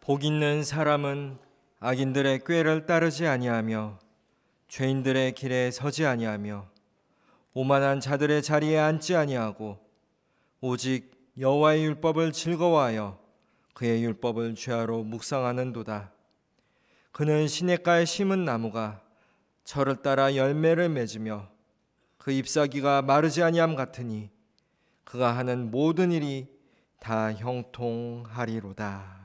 복 있는 사람은 악인들의 꾀를 따르지 아니하며 죄인들의 길에 서지 아니하며 오만한 자들의 자리에 앉지 아니하고 오직 여호와의 율법을 즐거워하여 그의 율법을 죄하로 묵상하는도다. 그는 시냇가에 심은 나무가 철을 따라 열매를 맺으며 그 잎사귀가 마르지 아니함 같으니 그가 하는 모든 일이 다 형통하리로다.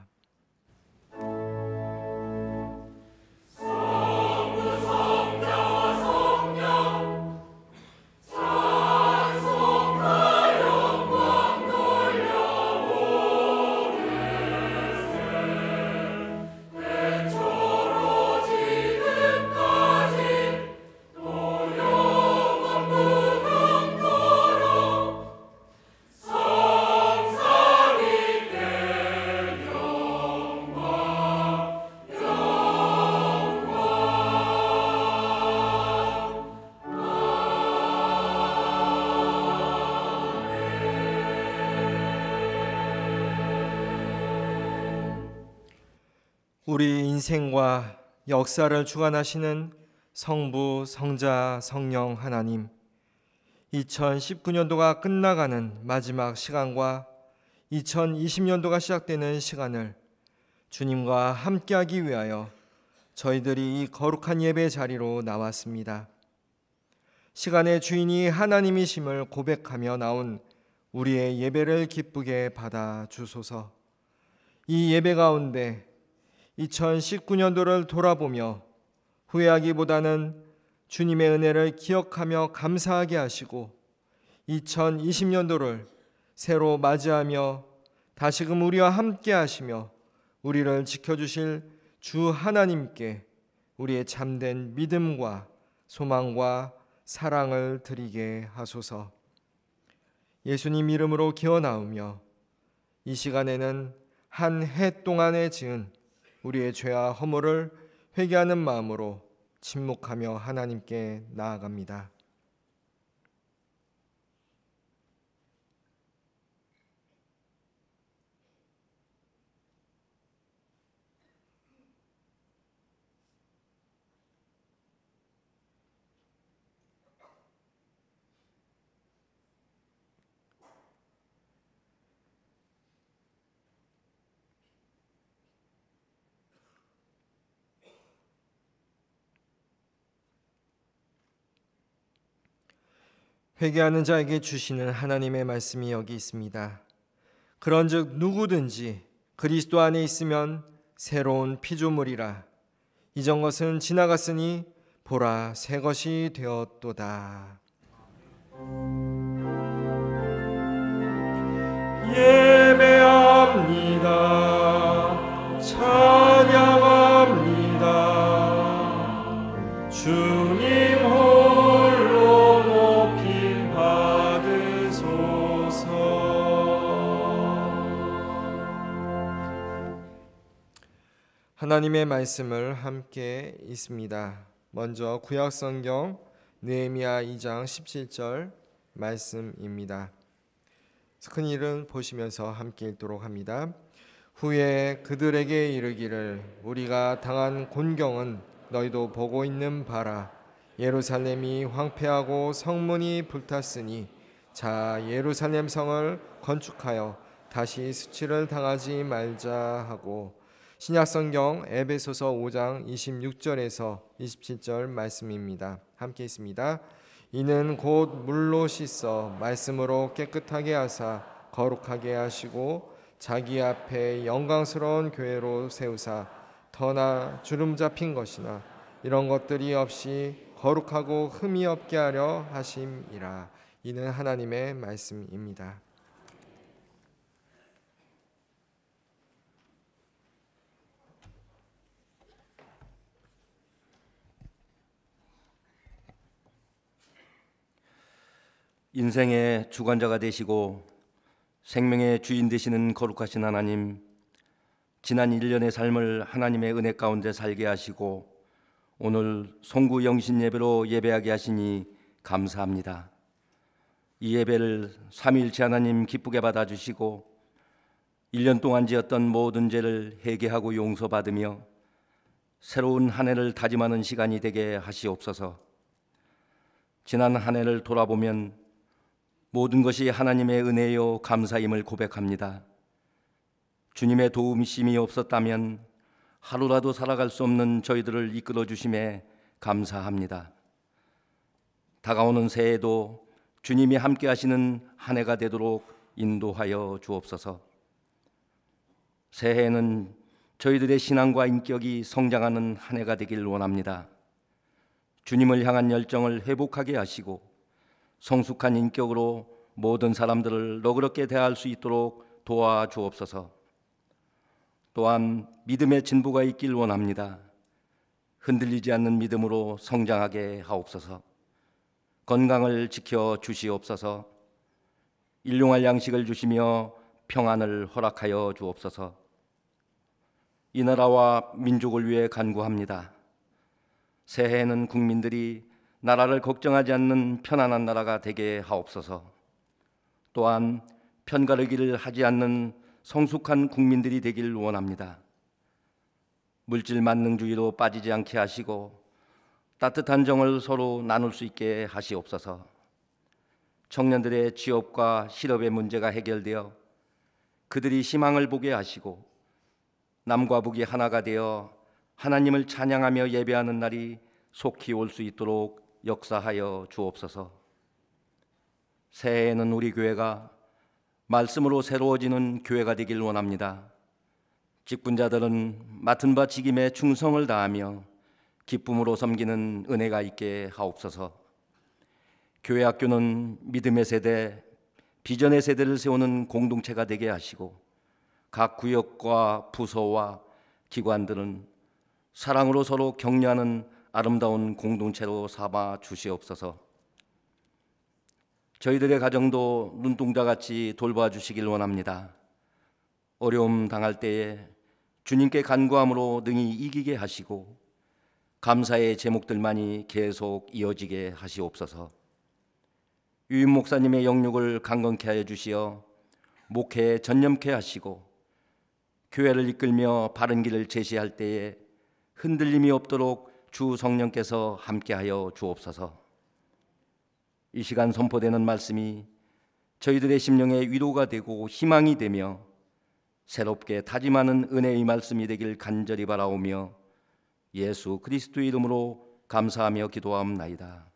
우리 인생과 역사를 주관하시는 성부, 성자, 성령 하나님, 2019년도가 끝나가는 마지막 시간과 2020년도가 시작되는 시간을 주님과 함께하기 위하여 저희들이 이 거룩한 예배 자리로 나왔습니다. 시간의 주인이 하나님이심을 고백하며 나온 우리의 예배를 기쁘게 받아 주소서. 이 예배 가운데 2019년도를 돌아보며 후회하기보다는 주님의 은혜를 기억하며 감사하게 하시고 2020년도를 새로 맞이하며 다시금 우리와 함께 하시며 우리를 지켜주실 주 하나님께 우리의 참된 믿음과 소망과 사랑을 드리게 하소서. 예수님 이름으로 기어나오며 이 시간에는 한 해 동안에 지은 우리의 죄와 허물을 회개하는 마음으로 침묵하며 하나님께 나아갑니다. 회개하는 자에게 주시는 하나님의 말씀이 여기 있습니다. 그런즉 누구든지 그리스도 안에 있으면 새로운 피조물이라. 이전 것은 지나갔으니 보라 새 것이 되었도다. 예배합니다. 찬양합니다. 주님 홀로 높임 받으소서. 하나님의 말씀을 함께 읽습니다. 먼저 구약성경 느헤미야 2장 17절 말씀입니다. 스크린을 보시면서 함께 읽도록 합니다. 후에 그들에게 이르기를 우리가 당한 곤경은 너희도 보고 있는 바라. 예루살렘이 황폐하고 성문이 불탔으니 자 예루살렘 성을 건축하여 다시 수치를 당하지 말자 하고, 신약성경 에베소서 5장 26절에서 27절 말씀입니다. 함께 있습니다. 이는 곧 물로 씻어 말씀으로 깨끗하게 하사 거룩하게 하시고 자기 앞에 영광스러운 교회로 세우사 터나 주름 잡힌 것이나 이런 것들이 없이 거룩하고 흠이 없게 하려 하심이라. 이는 하나님의 말씀입니다. 인생의 주관자가 되시고 생명의 주인 되시는 거룩하신 하나님, 지난 1년의 삶을 하나님의 은혜 가운데 살게 하시고 오늘 송구 영신 예배로 예배하게 하시니 감사합니다. 이 예배를 삼위일체 하나님 기쁘게 받아주시고 1년 동안 지었던 모든 죄를 회개하고 용서받으며 새로운 한 해를 다짐하는 시간이 되게 하시옵소서. 지난 한 해를 돌아보면 모든 것이 하나님의 은혜요 감사임을 고백합니다. 주님의 도우심이 없었다면 하루라도 살아갈 수 없는 저희들을 이끌어 주심에 감사합니다. 다가오는 새해에도 주님이 함께 하시는 한 해가 되도록 인도하여 주옵소서. 새해에는 저희들의 신앙과 인격이 성장하는 한 해가 되길 원합니다. 주님을 향한 열정을 회복하게 하시고 성숙한 인격으로 모든 사람들을 너그럽게 대할 수 있도록 도와주옵소서. 또한 믿음의 진보가 있길 원합니다. 흔들리지 않는 믿음으로 성장하게 하옵소서. 건강을 지켜 주시옵소서. 일용할 양식을 주시며 평안을 허락하여 주옵소서. 이 나라와 민족을 위해 간구합니다. 새해에는 국민들이 나라를 걱정하지 않는 편안한 나라가 되게 하옵소서. 또한 편가르기를 하지 않는 성숙한 국민들이 되길 원합니다. 물질 만능주의로 빠지지 않게 하시고 따뜻한 정을 서로 나눌 수 있게 하시옵소서. 청년들의 취업과 실업의 문제가 해결되어 그들이 희망을 보게 하시고 남과 북이 하나가 되어 하나님을 찬양하며 예배하는 날이 속히 올 수 있도록 역사하여 주옵소서. 새해에는 우리 교회가 말씀으로 새로워지는 교회가 되길 원합니다. 직분자들은 맡은 바 직임에 충성을 다하며 기쁨으로 섬기는 은혜가 있게 하옵소서. 교회 학교는 믿음의 세대, 비전의 세대를 세우는 공동체가 되게 하시고 각 구역과 부서와 기관들은 사랑으로 서로 격려하는 아름다운 공동체로 삼아 주시옵소서. 저희들의 가정도 눈동자같이 돌봐주시길 원합니다. 어려움 당할 때에 주님께 간구함으로 능히 이기게 하시고 감사의 제목들만이 계속 이어지게 하시옵소서. 유임 목사님의 영육을 강건케 하여 주시어 목회에 전념케 하시고 교회를 이끌며 바른 길을 제시할 때에 흔들림이 없도록 주 성령께서 함께하여 주옵소서. 이 시간 선포되는 말씀이 저희들의 심령의 위로가 되고 희망이 되며 새롭게 다짐하는 은혜의 말씀이 되길 간절히 바라오며 예수 그리스도의 이름으로 감사하며 기도하옵나이다.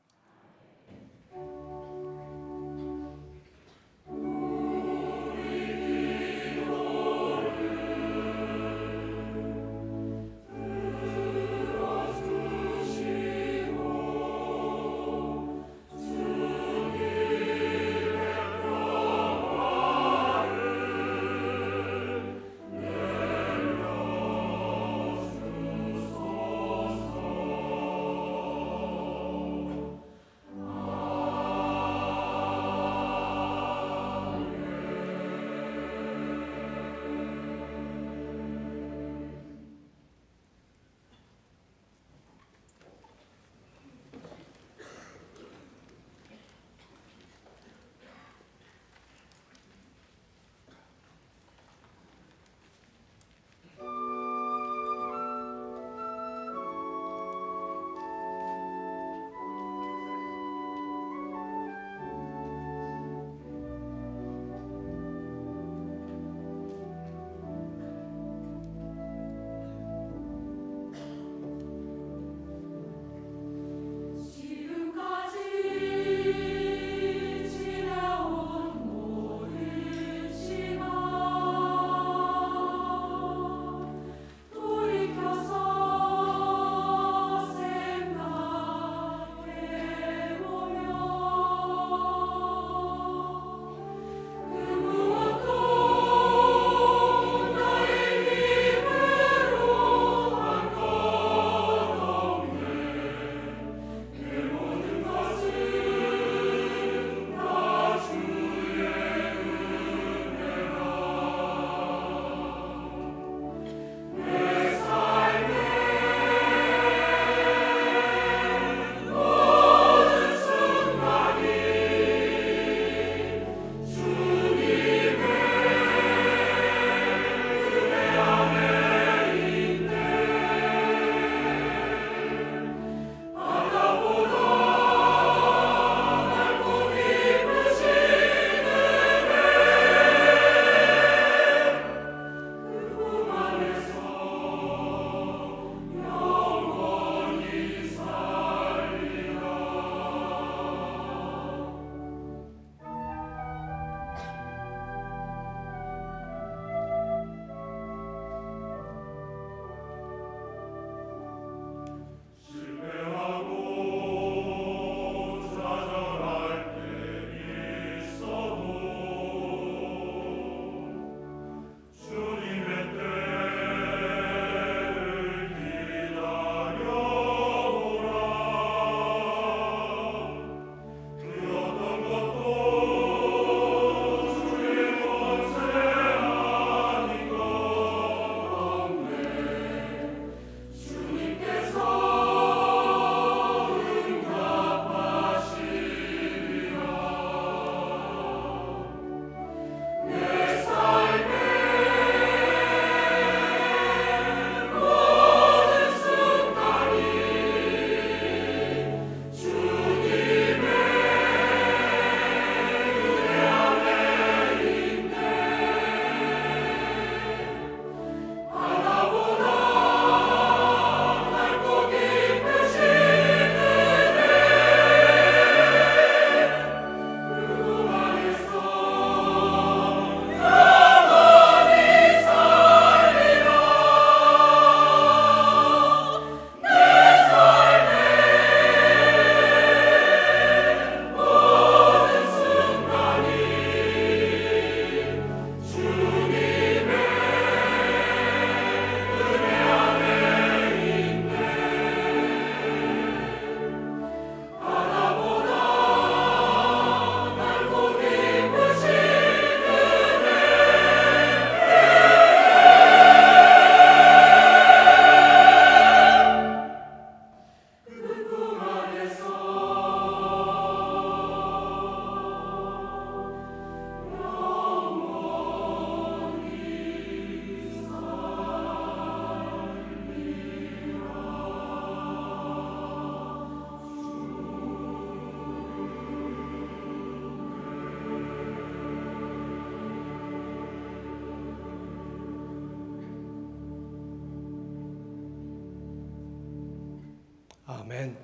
아멘.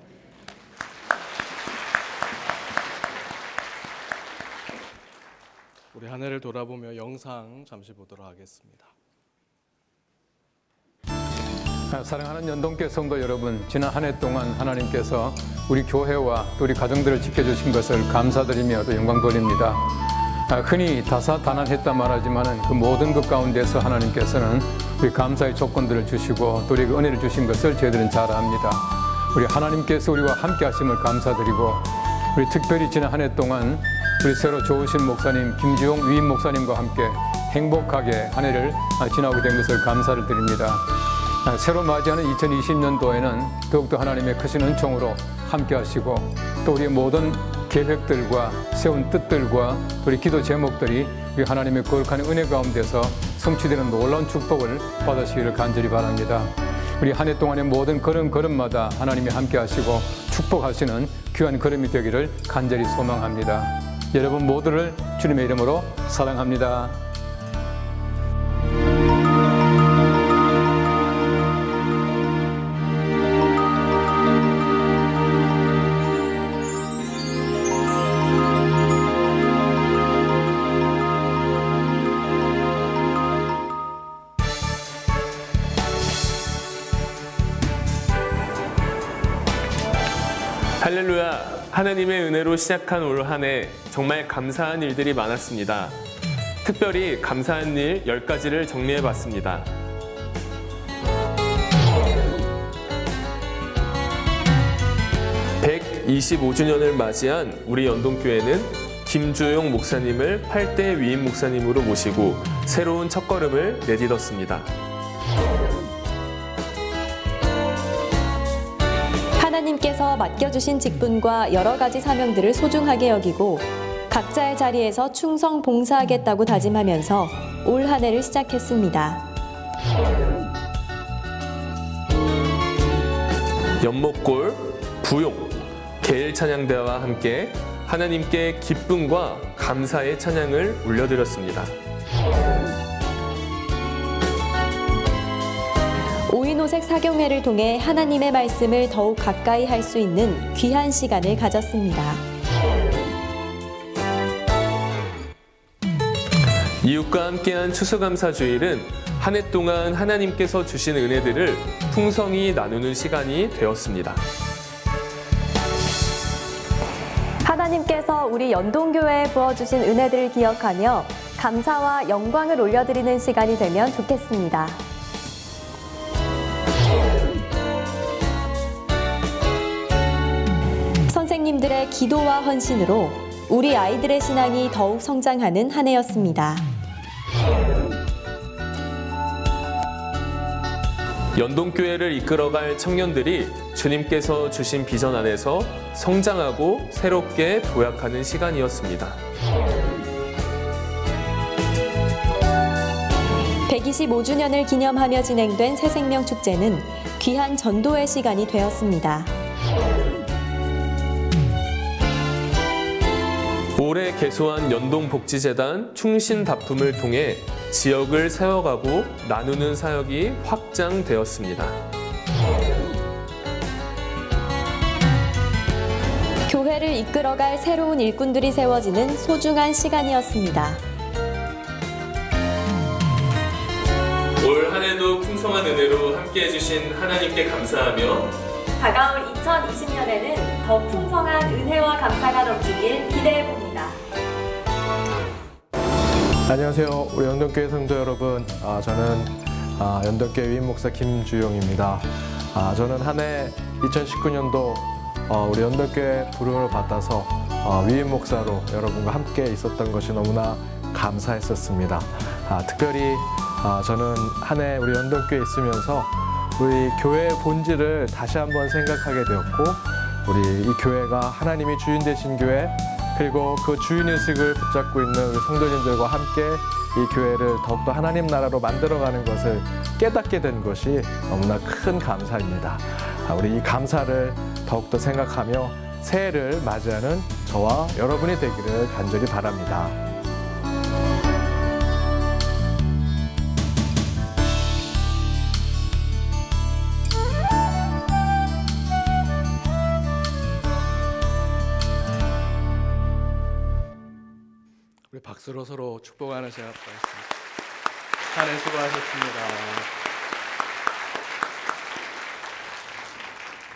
우리 한 해를 돌아보며 영상 잠시 보도록 하겠습니다. 사랑하는 연동교회 성도 여러분, 지난 한 해 동안 하나님께서 우리 교회와 또 우리 가정들을 지켜주신 것을 감사드리며 또 영광 돌립니다. 흔히 다사다난했다 말하지만 그 모든 것 가운데서 하나님께서는 우리 감사의 조건들을 주시고 또 우리에게 은혜를 주신 것을 저희들은 잘 압니다. 우리 하나님께서 우리와 함께 하심을 감사드리고, 우리 특별히 지난 한 해 동안 우리 새로 좋으신 목사님 김주용 위임 목사님과 함께 행복하게 한 해를 지나오게 된 것을 감사를 드립니다. 새로 맞이하는 2020년도에는 더욱더 하나님의 크신 은총으로 함께 하시고, 또 우리의 모든 계획들과 세운 뜻들과 우리 기도 제목들이 우리 하나님의 거룩한 은혜 가운데서 성취되는 놀라운 축복을 받으시기를 간절히 바랍니다. 우리 한 해 동안의 모든 걸음걸음마다 하나님이 함께 하시고 축복하시는 귀한 걸음이 되기를 간절히 소망합니다. 여러분 모두를 주님의 이름으로 사랑합니다. 할렐루야! 하나님의 은혜로 시작한 올 한 해 정말 감사한 일들이 많았습니다. 특별히 감사한 일 10가지를 정리해봤습니다. (125주년을) 맞이한 우리 연동교회는 김주용 목사님을 8대 위임 목사님으로 모시고 새로운 첫걸음을 내딛었습니다. 하나님께서 맡겨주신 직분과 여러 가지 사명들을 소중하게 여기고 각자의 자리에서 충성 봉사하겠다고 다짐하면서 올 한 해를 시작했습니다. 연목골, 부용, 계일 찬양대와 함께 하나님께 기쁨과 감사의 찬양을 올려드렸습니다. 오인오색 사경회를 통해 하나님의 말씀을 더욱 가까이 할 수 있는 귀한 시간을 가졌습니다. 이웃과 함께한 추수감사주일은 한 해 동안 하나님께서 주신 은혜들을 풍성히 나누는 시간이 되었습니다. 하나님께서 우리 연동교회에 부어주신 은혜들을 기억하며 감사와 영광을 올려드리는 시간이 되면 좋겠습니다. 선생님들의 기도와 헌신으로 우리 아이들의 신앙이 더욱 성장하는 한 해였습니다. 연동교회를 이끌어갈 청년들이 주님께서 주신 비전 안에서 성장하고 새롭게 도약하는 시간이었습니다. 125주년을 기념하며 진행된 새생명 축제는 귀한 전도의 시간이 되었습니다. 올해 개소한 연동복지재단 충신다품을 통해 지역을 세워가고 나누는 사역이 확장되었습니다. 교회를 이끌어갈 새로운 일꾼들이 세워지는 소중한 시간이었습니다. 올 한 해도 풍성한 은혜로 함께해 주신 하나님께 감사하며 다가올 2020년에는 더 풍성한 은혜와 감사가 넘치길 기대해봅니다. 안녕하세요. 우리 연동교회 성도 여러분. 저는 연동교회 위임 목사 김주용입니다. 저는 한 해 2019년도 우리 연동교회 부름을 받아서 위임 목사로 여러분과 함께 있었던 것이 너무나 감사했었습니다. 특별히 저는 한 해 우리 연동교회에 있으면서 우리 교회의 본질을 다시 한번 생각하게 되었고, 우리 이 교회가 하나님이 주인 되신 교회, 그리고 그 주인의식을 붙잡고 있는 우리 성도님들과 함께 이 교회를 더욱더 하나님 나라로 만들어가는 것을 깨닫게 된 것이 너무나 큰 감사입니다. 우리 이 감사를 더욱더 생각하며 새해를 맞이하는 저와 여러분이 되기를 간절히 바랍니다. 박수로 서로 축복하는 시간 갖겠습니다. 한 해 수고하셨습니다.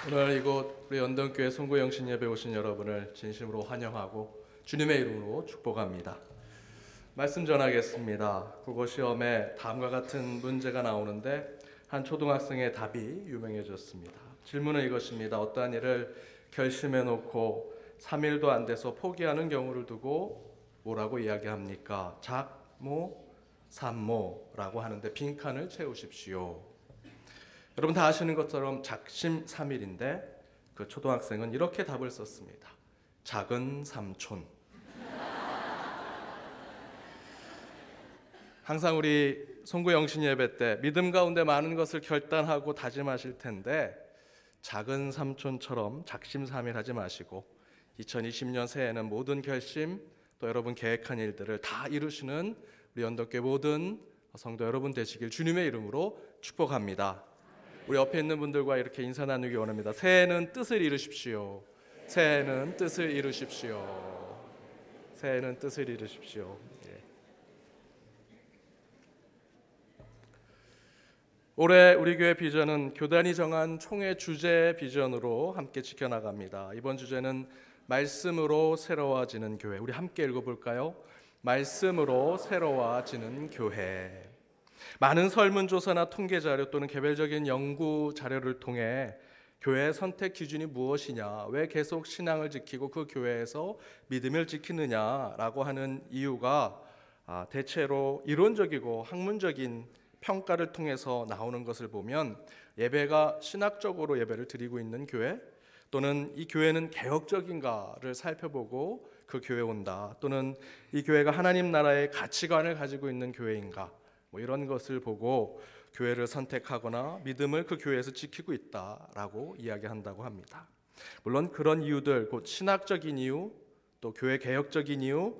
오늘 이곳 우리 연동교회 송구영신 예배 오신 여러분을 진심으로 환영하고 주님의 이름으로 축복합니다. 말씀 전하겠습니다. 국어시험에 다음과 같은 문제가 나오는데 한 초등학생의 답이 유명해졌습니다. 질문은 이것입니다. 어떠한 일을 결심해 놓고 3일도 안 돼서 포기하는 경우를 두고 뭐라고 이야기합니까? 작모, 산모라고 하는데 빈칸을 채우십시오. 여러분 다 아시는 것처럼 작심삼일인데 그 초등학생은 이렇게 답을 썼습니다. 작은 삼촌. 항상 우리 송구영신 예배 때 믿음 가운데 많은 것을 결단하고 다짐하실 텐데 작은 삼촌처럼 작심삼일하지 마시고 2020년 새해에는 모든 결심 또 여러분 계획한 일들을 다 이루시는 우리 연덕교회 모든 성도 여러분 되시길 주님의 이름으로 축복합니다. 우리 옆에 있는 분들과 이렇게 인사 나누기 원합니다. 새해는 뜻을 이루십시오. 새해는 뜻을 이루십시오. 새해는 뜻을 이루십시오. 올해 우리 교회 비전은 교단이 정한 총회 주제 비전으로 함께 지켜나갑니다. 이번 주제는 말씀으로 새로워지는 교회. 우리 함께 읽어볼까요? 말씀으로 새로워지는 교회. 많은 설문조사나 통계자료 또는 개별적인 연구 자료를 통해 교회의 선택 기준이 무엇이냐, 왜 계속 신앙을 지키고 그 교회에서 믿음을 지키느냐라고 하는 이유가 대체로 이론적이고 학문적인 평가를 통해서 나오는 것을 보면 예배가 신학적으로 예배를 드리고 있는 교회 또는 이 교회는 개혁적인가를 살펴보고 그 교회에 온다 또는 이 교회가 하나님 나라의 가치관을 가지고 있는 교회인가 이런 것을 보고 교회를 선택하거나 믿음을 그 교회에서 지키고 있다라고 이야기한다고 합니다. 물론 그런 이유들 곧 신학적인 이유 또 교회 개혁적인 이유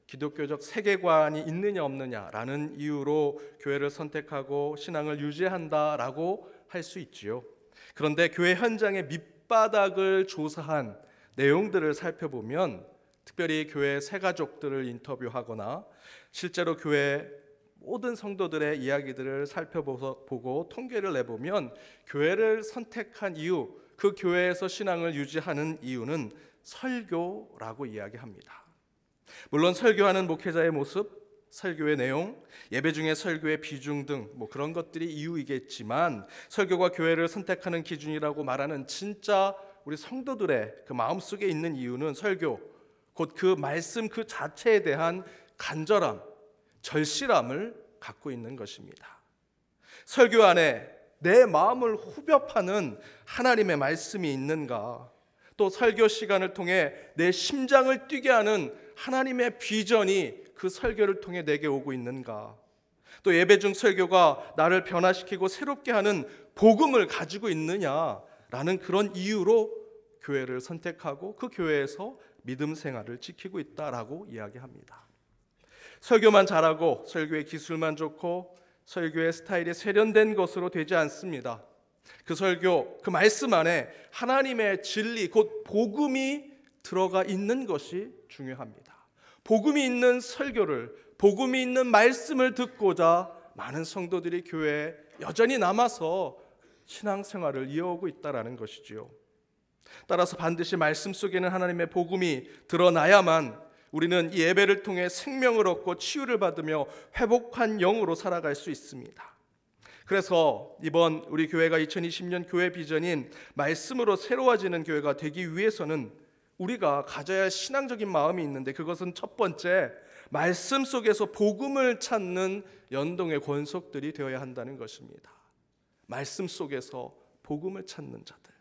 기독교적 세계관이 있느냐 없느냐라는 이유로 교회를 선택하고 신앙을 유지한다라고 할 수 있지요. 그런데 교회 현장의 밑바닥을 조사한 내용들을 살펴보면 특별히 교회 새가족들을 인터뷰하거나 실제로 교회 모든 성도들의 이야기들을 살펴보고 통계를 내보면 교회를 선택한 이유, 그 교회에서 신앙을 유지하는 이유는 설교라고 이야기합니다. 물론 설교하는 목회자의 모습, 설교의 내용, 예배 중에 설교의 비중 등 그런 것들이 이유이겠지만 설교가 교회를 선택하는 기준이라고 말하는 진짜 우리 성도들의 그 마음속에 있는 이유는 설교, 곧 그 말씀 그 자체에 대한 간절함, 절실함을 갖고 있는 것입니다. 설교 안에 내 마음을 후벼파는 하나님의 말씀이 있는가? 또 설교 시간을 통해 내 심장을 뛰게 하는 하나님의 비전이 그 설교를 통해 내게 오고 있는가? 또 예배 중 설교가 나를 변화시키고 새롭게 하는 복음을 가지고 있느냐라는 그런 이유로 교회를 선택하고 그 교회에서 믿음 생활을 지키고 있다라고 이야기합니다. 설교만 잘하고 설교의 기술만 좋고 설교의 스타일이 세련된 것으로 되지 않습니다. 그 설교, 그 말씀 안에 하나님의 진리, 곧 복음이 들어가 있는 것이 중요합니다. 복음이 있는 설교를, 복음이 있는 말씀을 듣고자 많은 성도들이 교회에 여전히 남아서 신앙생활을 이어오고 있다는 것이지요. 따라서 반드시 말씀 속에는 하나님의 복음이 드러나야만 우리는 이 예배를 통해 생명을 얻고 치유를 받으며 회복한 영으로 살아갈 수 있습니다. 그래서 이번 우리 교회가 2020년 교회 비전인 말씀으로 새로워지는 교회가 되기 위해서는 우리가 가져야 할 신앙적인 마음이 있는데 그것은 첫 번째, 말씀 속에서 복음을 찾는 연동의 권속들이 되어야 한다는 것입니다. 말씀 속에서 복음을 찾는 자들.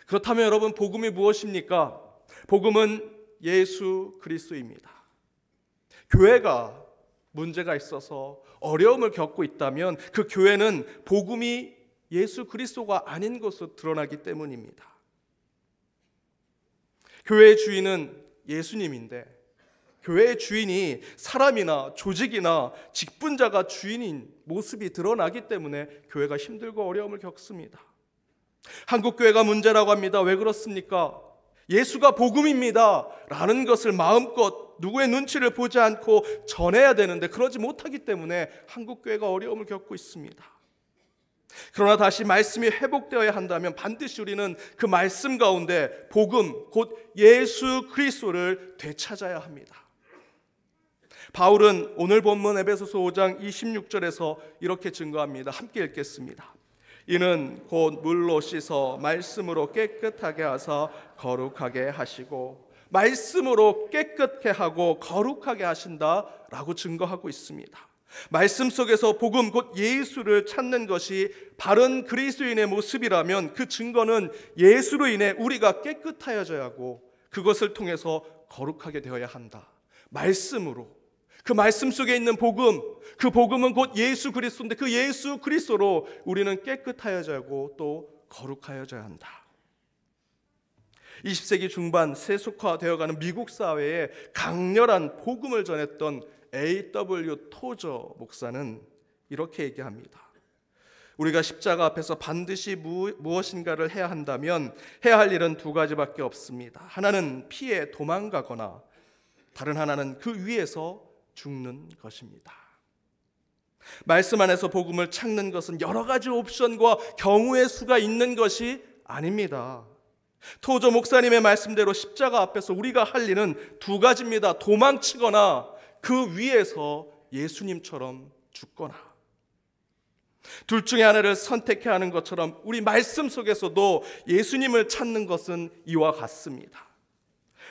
그렇다면 여러분, 복음이 무엇입니까? 복음은 예수 그리스도입니다. 교회가 문제가 있어서 어려움을 겪고 있다면 그 교회는 복음이 예수 그리스도가 아닌 것으로 드러나기 때문입니다. 교회의 주인은 예수님인데 교회의 주인이 사람이나 조직이나 직분자가 주인인 모습이 드러나기 때문에 교회가 힘들고 어려움을 겪습니다. 한국 교회가 문제라고 합니다. 왜 그렇습니까? 예수가 복음입니다 라는 것을 마음껏 누구의 눈치를 보지 않고 전해야 되는데 그러지 못하기 때문에 한국교회가 어려움을 겪고 있습니다. 그러나 다시 말씀이 회복되어야 한다면 반드시 우리는 그 말씀 가운데 복음, 곧 예수 그리스도를 되찾아야 합니다. 바울은 오늘 본문 에베소서 5장 26절에서 이렇게 증거합니다. 함께 읽겠습니다. 이는 곧 물로 씻어 말씀으로 깨끗하게 하사 거룩하게 하시고, 말씀으로 깨끗게 하고 거룩하게 하신다라고 증거하고 있습니다. 말씀 속에서 복음 곧 예수를 찾는 것이 바른 그리스도인의 모습이라면 그 증거는 예수로 인해 우리가 깨끗하여져야 하고 그것을 통해서 거룩하게 되어야 한다. 말씀으로, 그 말씀 속에 있는 복음, 그 복음은 곧 예수 그리스도인데 그 예수 그리스도로 우리는 깨끗하여져야 하고 또 거룩하여져야 한다. 20세기 중반 세속화되어가는 미국 사회에 강렬한 복음을 전했던 A.W. 토저 목사는 이렇게 얘기합니다. 우리가 십자가 앞에서 반드시 무엇인가를 해야 한다면 해야 할 일은 두 가지밖에 없습니다. 하나는 피해 도망가거나 다른 하나는 그 위에서 죽는 것입니다. 말씀 안에서 복음을 찾는 것은 여러 가지 옵션과 경우의 수가 있는 것이 아닙니다. 토저 목사님의 말씀대로 십자가 앞에서 우리가 할 일은 두 가지입니다. 도망치거나 그 위에서 예수님처럼 죽거나. 둘 중에 하나를 선택해야 하는 것처럼 우리 말씀 속에서도 예수님을 찾는 것은 이와 같습니다.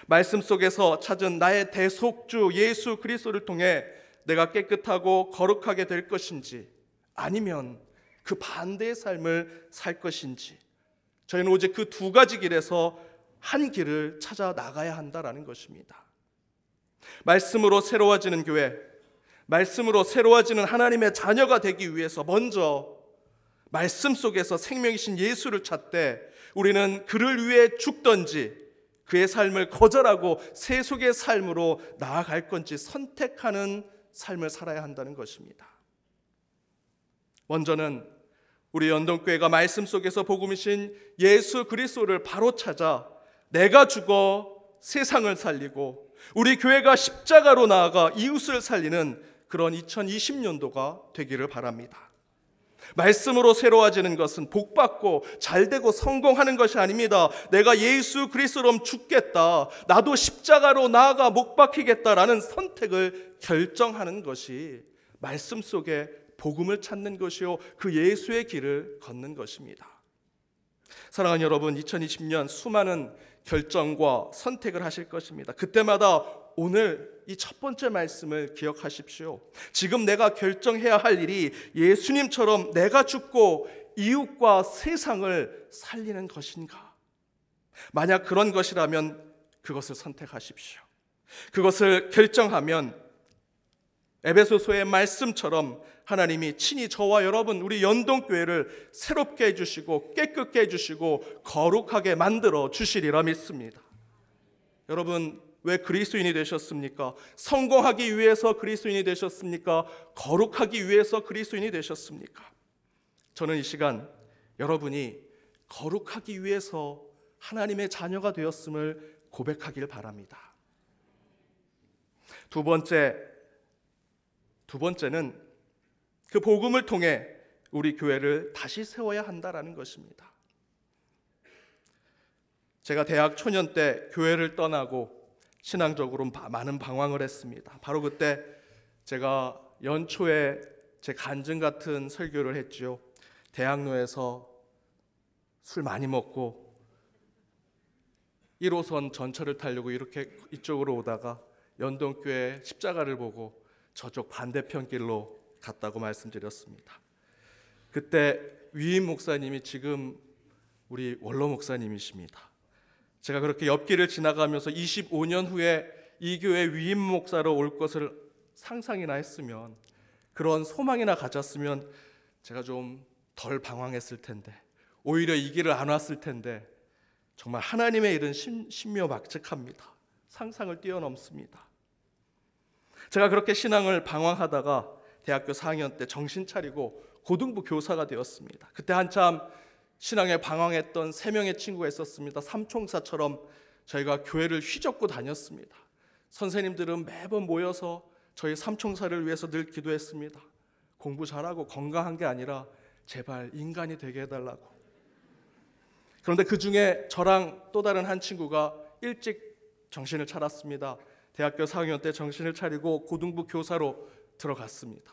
말씀 속에서 찾은 나의 대속주 예수 그리스도를 통해 내가 깨끗하고 거룩하게 될 것인지, 아니면 그 반대의 삶을 살 것인지, 저희는 오직 그 두 가지 길에서 한 길을 찾아 나가야 한다라는 것입니다. 말씀으로 새로워지는 교회, 말씀으로 새로워지는 하나님의 자녀가 되기 위해서 먼저 말씀 속에서 생명이신 예수를 찾되 우리는 그를 위해 죽던지 그의 삶을 거절하고 세속의 삶으로 나아갈 건지 선택하는 삶을 살아야 한다는 것입니다. 먼저는 우리 연동교회가 말씀 속에서 복음이신 예수 그리스도를 바로 찾아 내가 죽어 세상을 살리고 우리 교회가 십자가로 나아가 이웃을 살리는 그런 2020년도가 되기를 바랍니다. 말씀으로 새로워지는 것은 복받고 잘되고 성공하는 것이 아닙니다. 내가 예수 그리스도로 죽겠다, 나도 십자가로 나아가 못 박히겠다라는 선택을 결정하는 것이 말씀 속에 복음을 찾는 것이요 그 예수의 길을 걷는 것입니다. 사랑하는 여러분, 2020년 수많은 결정과 선택을 하실 것입니다. 그때마다 오늘 이 첫 번째 말씀을 기억하십시오. 지금 내가 결정해야 할 일이 예수님처럼 내가 죽고 이웃과 세상을 살리는 것인가? 만약 그런 것이라면 그것을 선택하십시오. 그것을 결정하면 에베소서의 말씀처럼 하나님이 친히 저와 여러분 우리 연동교회를 새롭게 해주시고 깨끗게 해주시고 거룩하게 만들어 주시리라 믿습니다. 여러분, 왜 그리스도인이 되셨습니까? 성공하기 위해서 그리스도인이 되셨습니까? 거룩하기 위해서 그리스도인이 되셨습니까? 저는 이 시간 여러분이 거룩하기 위해서 하나님의 자녀가 되었음을 고백하길 바랍니다. 두 번째는 그 복음을 통해 우리 교회를 다시 세워야 한다라는 것입니다. 제가 대학 초년 때 교회를 떠나고 신앙적으로 많은 방황을 했습니다. 바로 그때 제가 연초에 제 간증 같은 설교를 했죠. 대학로에서 술 많이 먹고 1호선 전철을 타려고 이렇게 이쪽으로 오다가 연동교회 십자가를 보고 저쪽 반대편 길로 갔다고 말씀드렸습니다. 그때 위임 목사님이 지금 우리 원로 목사님이십니다. 제가 그렇게 옆길을 지나가면서 25년 후에 이 교회 위임 목사로 올 것을 상상이나 했으면, 그런 소망이나 가졌으면 제가 좀 덜 방황했을 텐데, 오히려 이 길을 안 왔을 텐데, 정말 하나님의 일은 신묘막측합니다. 상상을 뛰어넘습니다. 제가 그렇게 신앙을 방황하다가 대학교 4학년 때 정신 차리고 고등부 교사가 되었습니다. 그때 한참 신앙에 방황했던 3명의 친구가 있었습니다. 삼총사처럼 저희가 교회를 휘젓고 다녔습니다. 선생님들은 매번 모여서 저희 삼총사를 위해서 늘 기도했습니다. 공부 잘하고 건강한 게 아니라 제발 인간이 되게 해달라고. 그런데 그 중에 저랑 또 다른 한 친구가 일찍 정신을 차렸습니다. 대학교 4학년 때 정신을 차리고 고등부 교사로 들어갔습니다.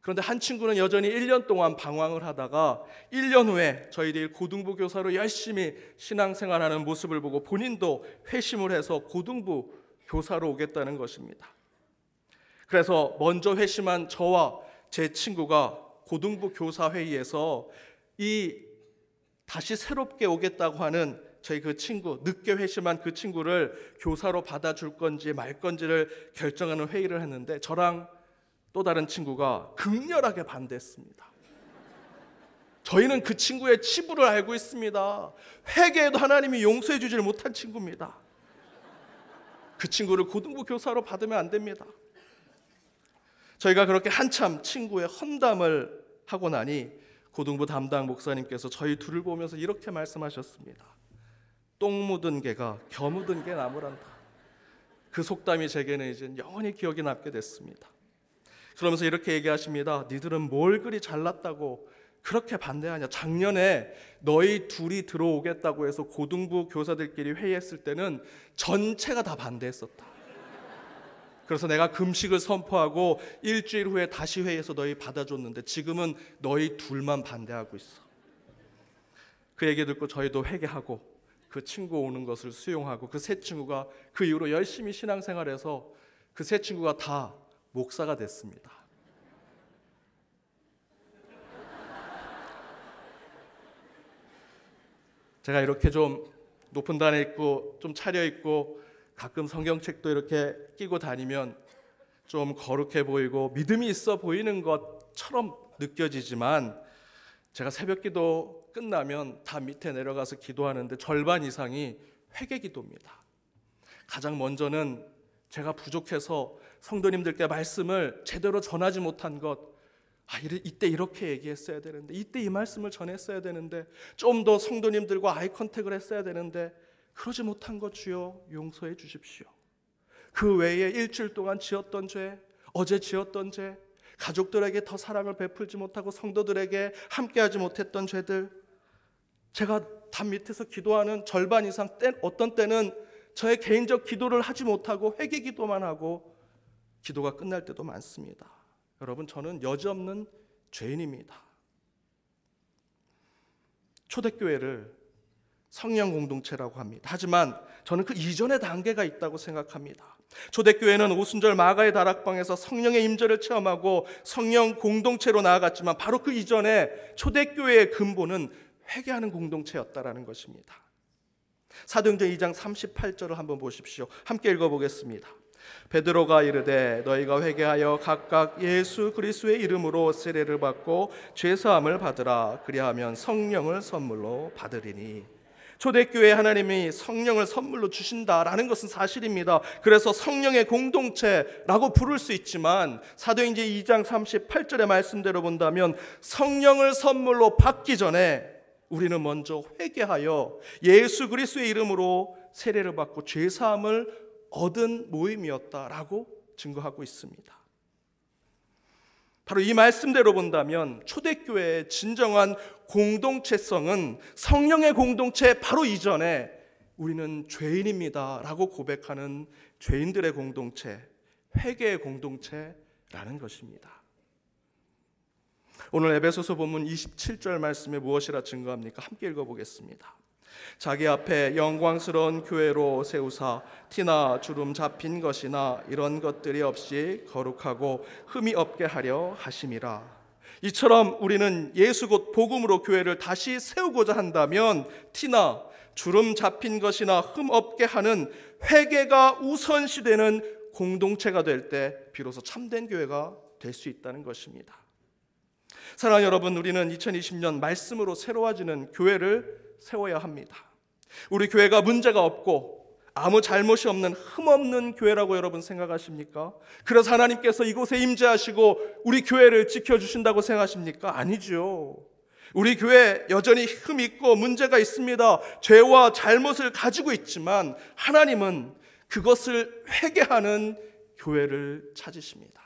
그런데 한 친구는 여전히 1년 동안 방황을 하다가 1년 후에 저희들이 고등부 교사로 열심히 신앙생활하는 모습을 보고 본인도 회심을 해서 고등부 교사로 오겠다는 것입니다. 그래서 먼저 회심한 저와 제 친구가 고등부 교사 회의에서 이 다시 새롭게 오겠다고 하는 저희 그 친구, 늦게 회심한 그 친구를 교사로 받아줄 건지 말 건지를 결정하는 회의를 했는데 저랑 또 다른 친구가 극렬하게 반대했습니다. 저희는 그 친구의 치부를 알고 있습니다. 회개해도 하나님이 용서해 주질 못한 친구입니다. 그 친구를 고등부 교사로 받으면 안 됩니다. 저희가 그렇게 한참 친구의 헌담을 하고 나니 고등부 담당 목사님께서 저희 둘을 보면서 이렇게 말씀하셨습니다. 똥 묻은 개가 겨 묻은 개 나무란다. 그 속담이 제게는 이제 영원히 기억이 남게 됐습니다. 그러면서 이렇게 얘기하십니다. 니들은 뭘 그리 잘났다고 그렇게 반대하냐. 작년에 너희 둘이 들어오겠다고 해서 고등부 교사들끼리 회의했을 때는 전체가 다 반대했었다. 그래서 내가 금식을 선포하고 일주일 후에 다시 회의해서 너희 받아줬는데 지금은 너희 둘만 반대하고 있어. 그 얘기 듣고 저희도 회개하고 그 친구 오는 것을 수용하고 그 세 친구가 그 이후로 열심히 신앙생활해서 그 세 친구가 다 목사가 됐습니다. 제가 이렇게 좀 높은 단에 있고 좀 차려입고 가끔 성경책도 이렇게 끼고 다니면 좀 거룩해 보이고 믿음이 있어 보이는 것처럼 느껴지지만 제가 새벽기도 끝나면 다 밑에 내려가서 기도하는데 절반 이상이 회개 기도입니다. 가장 먼저는 제가 부족해서 성도님들께 말씀을 제대로 전하지 못한 것, 이때 이렇게 얘기했어야 되는데, 이때 이 말씀을 전했어야 되는데, 좀 더 성도님들과 아이 컨택을 했어야 되는데 그러지 못한 것 주여 용서해 주십시오. 그 외에 일주일 동안 지었던 죄, 어제 지었던 죄, 가족들에게 더 사랑을 베풀지 못하고 성도들에게 함께하지 못했던 죄들, 제가 담 밑에서 기도하는 절반 이상 어떤 때는 저의 개인적 기도를 하지 못하고 회개 기도만 하고 기도가 끝날 때도 많습니다. 여러분, 저는 여지없는 죄인입니다. 초대교회를 성령 공동체라고 합니다. 하지만 저는 그 이전의 단계가 있다고 생각합니다. 초대교회는 오순절 마가의 다락방에서 성령의 임재를 체험하고 성령 공동체로 나아갔지만 바로 그 이전에 초대교회의 근본은 회개하는 공동체였다라는 것입니다. 사도행전 2장 38절을 한번 보십시오. 함께 읽어보겠습니다. 베드로가 이르되 너희가 회개하여 각각 예수 그리스도의 이름으로 세례를 받고 죄사함을 받으라. 그리하면 성령을 선물로 받으리니. 초대교회에 하나님이 성령을 선물로 주신다라는 것은 사실입니다. 그래서 성령의 공동체라고 부를 수 있지만 사도행전 2장 38절의 말씀대로 본다면 성령을 선물로 받기 전에 우리는 먼저 회개하여 예수 그리스도의 이름으로 세례를 받고 죄사함을 얻은 모임이었다라고 증거하고 있습니다. 바로 이 말씀대로 본다면 초대교회의 진정한 공동체성은 성령의 공동체 바로 이전에 우리는 죄인입니다라고 고백하는 죄인들의 공동체, 회개의 공동체라는 것입니다. 오늘 에베소서 본문 27절 말씀에 무엇이라 증거합니까? 함께 읽어보겠습니다. 자기 앞에 영광스러운 교회로 세우사 티나 주름 잡힌 것이나 이런 것들이 없이 거룩하고 흠이 없게 하려 하심이라. 이처럼 우리는 예수 곧 복음으로 교회를 다시 세우고자 한다면 티나 주름 잡힌 것이나 흠 없게 하는 회개가 우선시되는 공동체가 될 때 비로소 참된 교회가 될 수 있다는 것입니다. 사랑하는 여러분, 우리는 2020년 말씀으로 새로워지는 교회를 세워야 합니다. 우리 교회가 문제가 없고 아무 잘못이 없는 흠없는 교회라고 여러분 생각하십니까? 그래서 하나님께서 이곳에 임재하시고 우리 교회를 지켜주신다고 생각하십니까? 아니죠. 우리 교회 여전히 흠이 있고 문제가 있습니다. 죄와 잘못을 가지고 있지만 하나님은 그것을 회개하는 교회를 찾으십니다.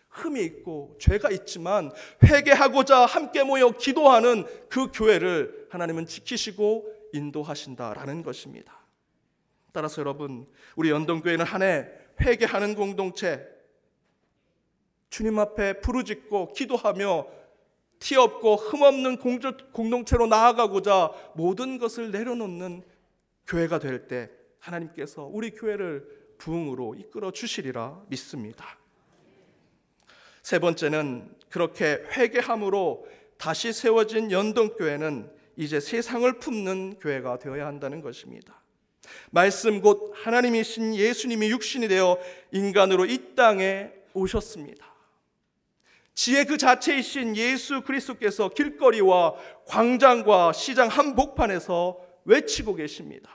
흠이 있고 죄가 있지만 회개하고자 함께 모여 기도하는 그 교회를 하나님은 지키시고 인도하신다라는 것입니다. 따라서 여러분, 우리 연동교회는 한 해 회개하는 공동체, 주님 앞에 부르짖고 기도하며 티 없고 흠 없는 공동체로 나아가고자 모든 것을 내려놓는 교회가 될 때 하나님께서 우리 교회를 부흥으로 이끌어 주시리라 믿습니다. 세 번째는, 그렇게 회개함으로 다시 세워진 연동교회는 이제 세상을 품는 교회가 되어야 한다는 것입니다. 말씀 곧 하나님이신 예수님이 육신이 되어 인간으로 이 땅에 오셨습니다. 지혜 그 자체이신 예수 그리스도께서 길거리와 광장과 시장 한복판에서 외치고 계십니다.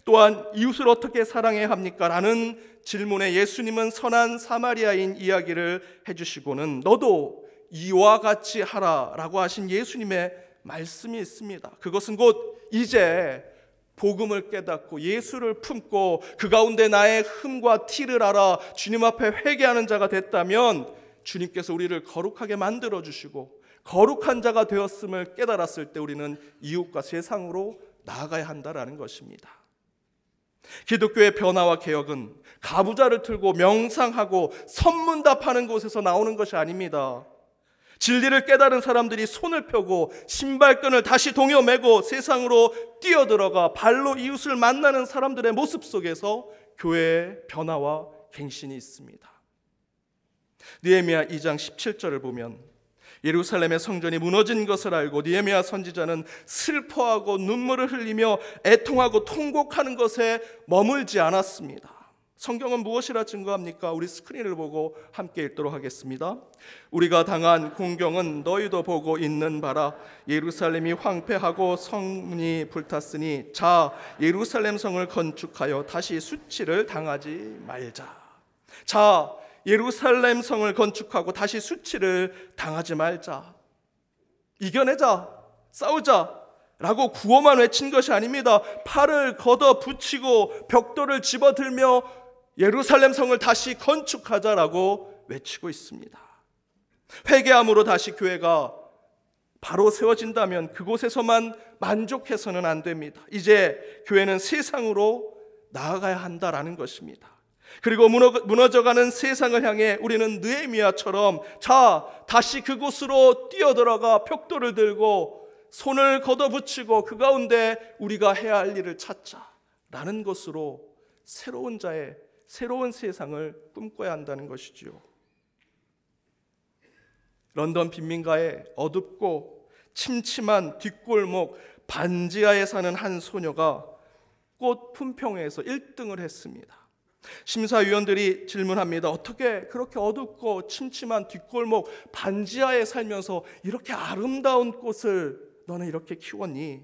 또한 이웃을 어떻게 사랑해야 합니까? 라는 질문에 예수님은 선한 사마리아인 이야기를 해주시고는 너도 이와 같이 하라 라고 하신 예수님의 말씀이 있습니다. 그것은 곧 이제 복음을 깨닫고 예수를 품고 그 가운데 나의 흠과 티를 알아 주님 앞에 회개하는 자가 됐다면 주님께서 우리를 거룩하게 만들어주시고 거룩한 자가 되었음을 깨달았을 때 우리는 이웃과 세상으로 나아가야 한다는 것입니다. 기독교의 변화와 개혁은 가부좌를 틀고 명상하고 선문답하는 곳에서 나오는 것이 아닙니다. 진리를 깨달은 사람들이 손을 펴고 신발끈을 다시 동여매고 세상으로 뛰어들어가 발로 이웃을 만나는 사람들의 모습 속에서 교회의 변화와 갱신이 있습니다. 느헤미야 2장 17절을 보면 예루살렘의 성전이 무너진 것을 알고 느헤미야 선지자는 슬퍼하고 눈물을 흘리며 애통하고 통곡하는 것에 머물지 않았습니다. 성경은 무엇이라 증거합니까? 우리 스크린을 보고 함께 읽도록 하겠습니다. 우리가 당한 공경은 너희도 보고 있는 바라. 예루살렘이 황폐하고 성문이 불탔으니 자 예루살렘 성을 건축하여 다시 수치를 당하지 말자. 자 예루살렘 성을 건축하고 다시 수치를 당하지 말자. 이겨내자, 싸우자 라고 구호만 외친 것이 아닙니다. 팔을 걷어 붙이고 벽돌을 집어들며 예루살렘 성을 다시 건축하자라고 외치고 있습니다. 회개함으로 다시 교회가 바로 세워진다면 그곳에서만 만족해서는 안 됩니다. 이제 교회는 세상으로 나아가야 한다라는 것입니다. 그리고 무너져가는 세상을 향해 우리는 느헤미야처럼 자 다시 그곳으로 뛰어들어가 벽돌을 들고 손을 걷어붙이고 그 가운데 우리가 해야 할 일을 찾자라는 것으로 새로운 자의 새로운 세상을 꿈꿔야 한다는 것이지요. 런던 빈민가의 어둡고 침침한 뒷골목 반지하에 사는 한 소녀가 꽃 품평회에서 1등을 했습니다. 심사위원들이 질문합니다. 어떻게 그렇게 어둡고 침침한 뒷골목 반지하에 살면서 이렇게 아름다운 꽃을 너는 이렇게 키웠니?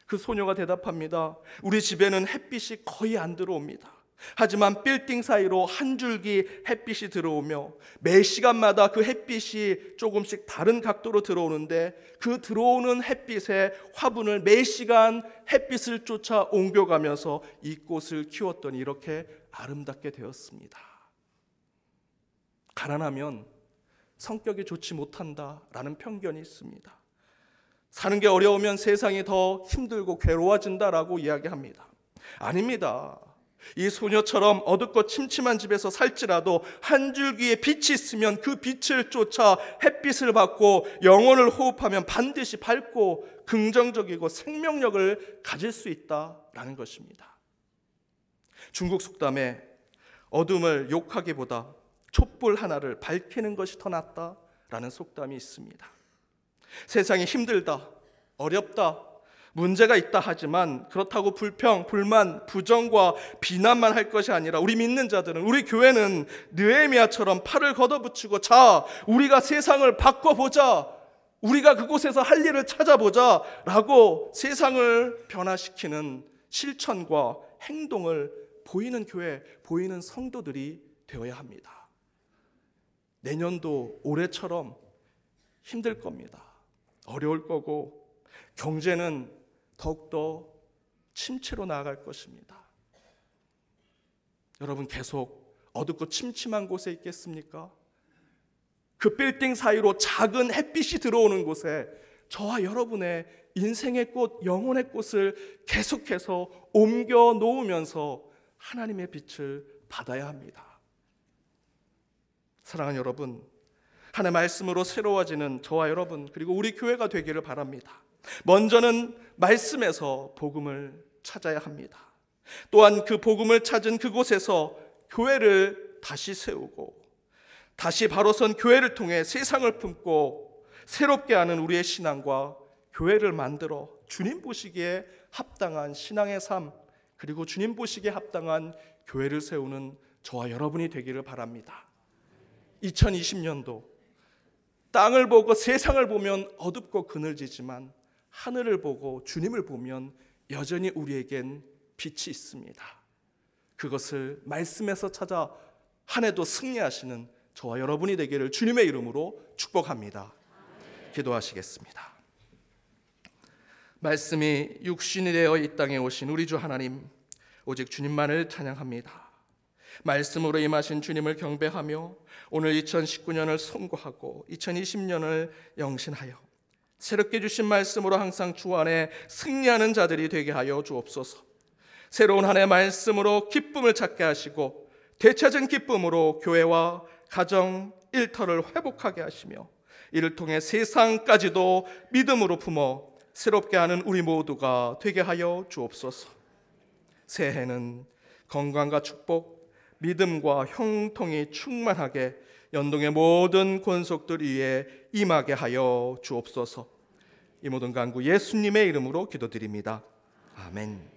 그 소녀가 대답합니다. 우리 집에는 햇빛이 거의 안 들어옵니다. 하지만 빌딩 사이로 한 줄기 햇빛이 들어오며 매 시간마다 그 햇빛이 조금씩 다른 각도로 들어오는데 그 들어오는 햇빛의 화분을 매 시간 햇빛을 쫓아 옮겨가면서 이 꽃을 키웠더니 이렇게 아름답게 되었습니다. 가난하면 성격이 좋지 못한다라는 편견이 있습니다. 사는 게 어려우면 세상이 더 힘들고 괴로워진다라고 이야기합니다. 아닙니다. 이 소녀처럼 어둡고 침침한 집에서 살지라도 한 줄기의 빛이 있으면 그 빛을 쫓아 햇빛을 받고 영혼을 호흡하면 반드시 밝고 긍정적이고 생명력을 가질 수 있다라는 것입니다. 중국 속담에 어둠을 욕하기보다 촛불 하나를 밝히는 것이 더 낫다라는 속담이 있습니다. 세상이 힘들다, 어렵다, 문제가 있다 하지만 그렇다고 불평, 불만, 부정과 비난만 할 것이 아니라 우리 믿는 자들은, 우리 교회는 느헤미야처럼 팔을 걷어붙이고 자, 우리가 세상을 바꿔보자, 우리가 그곳에서 할 일을 찾아보자 라고 세상을 변화시키는 실천과 행동을 보이는 교회, 보이는 성도들이 되어야 합니다. 내년도 올해처럼 힘들 겁니다. 어려울 거고 경제는 더욱더 침체로 나아갈 것입니다. 여러분 계속 어둡고 침침한 곳에 있겠습니까? 그 빌딩 사이로 작은 햇빛이 들어오는 곳에 저와 여러분의 인생의 꽃, 영혼의 꽃을 계속해서 옮겨 놓으면서 하나님의 빛을 받아야 합니다. 사랑하는 여러분, 하나님의 말씀으로 새로워지는 저와 여러분 그리고 우리 교회가 되기를 바랍니다. 먼저는 말씀에서 복음을 찾아야 합니다. 또한 그 복음을 찾은 그곳에서 교회를 다시 세우고 다시 바로 선 교회를 통해 세상을 품고 새롭게 하는 우리의 신앙과 교회를 만들어 주님 보시기에 합당한 신앙의 삶 그리고 주님 보시기에 합당한 교회를 세우는 저와 여러분이 되기를 바랍니다. 2020년도 땅을 보고 세상을 보면 어둡고 그늘지지만 하늘을 보고 주님을 보면 여전히 우리에겐 빛이 있습니다. 그것을 말씀에서 찾아 한 해도 승리하시는 저와 여러분이 되기를 주님의 이름으로 축복합니다. 기도하시겠습니다. 말씀이 육신이 되어 이 땅에 오신 우리 주 하나님, 오직 주님만을 찬양합니다. 말씀으로 임하신 주님을 경배하며 오늘 2019년을 선고하고 2020년을 영신하여 새롭게 주신 말씀으로 항상 주 안에 승리하는 자들이 되게 하여 주옵소서. 새로운 한 해 말씀으로 기쁨을 찾게 하시고 되찾은 기쁨으로 교회와 가정, 일터를 회복하게 하시며 이를 통해 세상까지도 믿음으로 품어 새롭게 하는 우리 모두가 되게 하여 주옵소서. 새해는 건강과 축복, 믿음과 형통이 충만하게 연동의 모든 권속들 위에 임하게 하여 주옵소서. 이 모든 간구 예수님의 이름으로 기도드립니다. 아멘.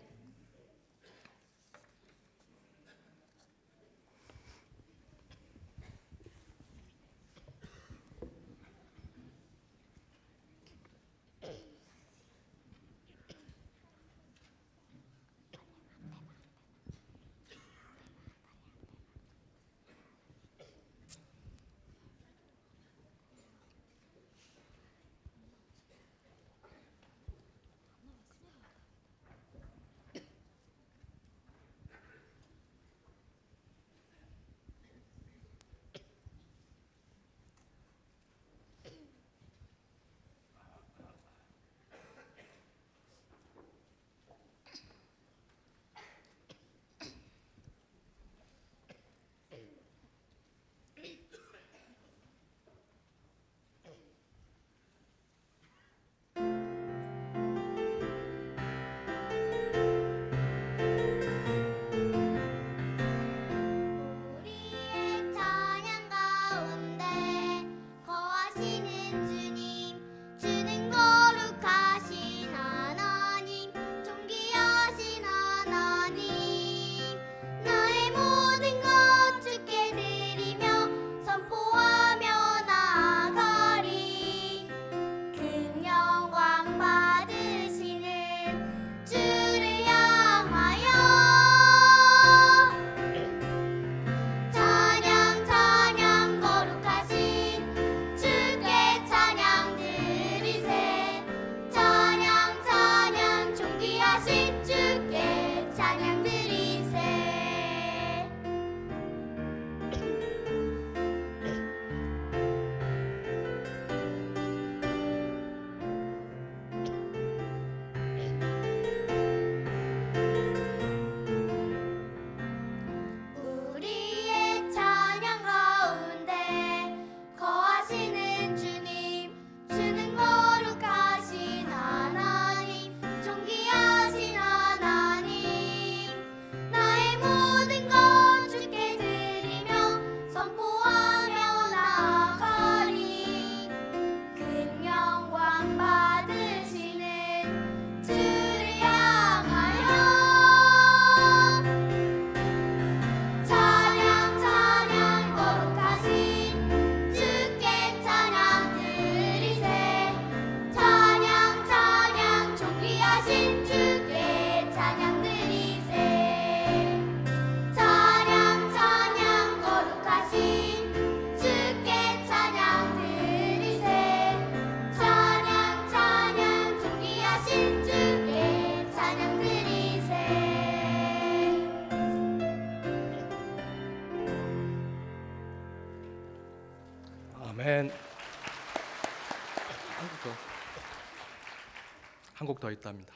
한 곡 더 있답니다.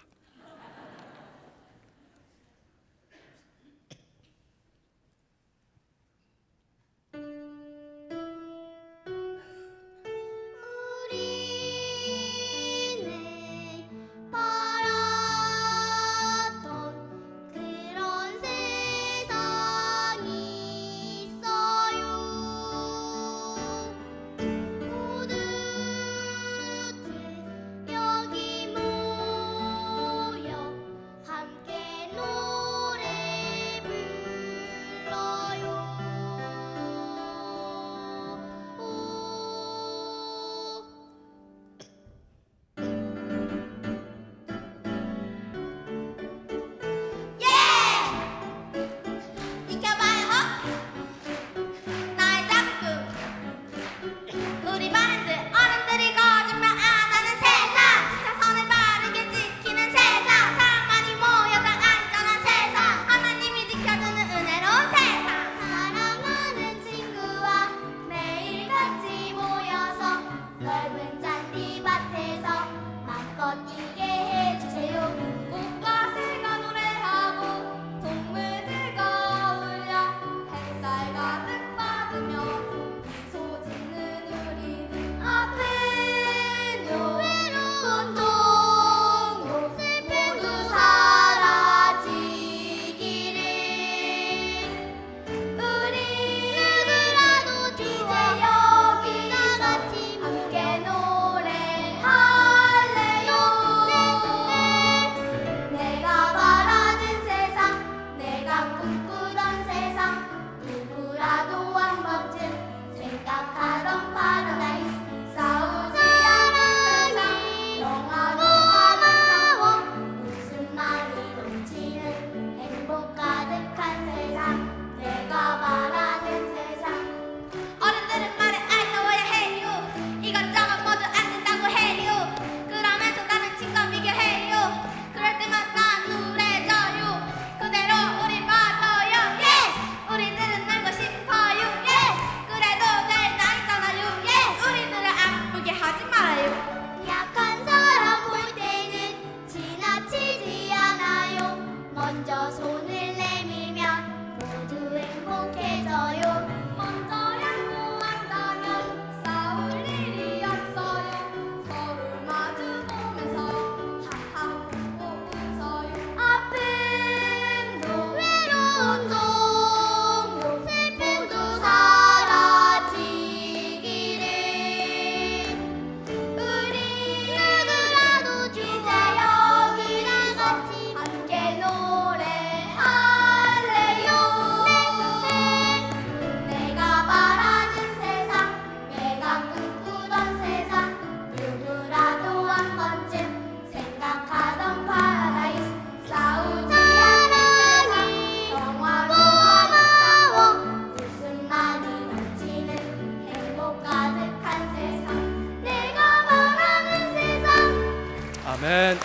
아멘.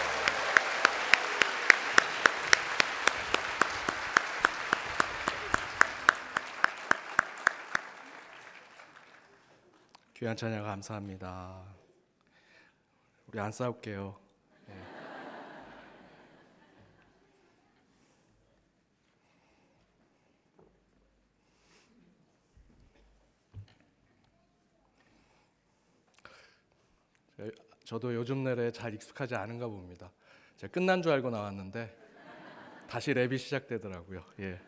귀한 찬양 감사합니다. 우리 안 싸울게요. 네. 저도 요즘 랩에 잘 익숙하지 않은가 봅니다. 제가 끝난 줄 알고 나왔는데 다시 랩이 시작되더라고요. 예.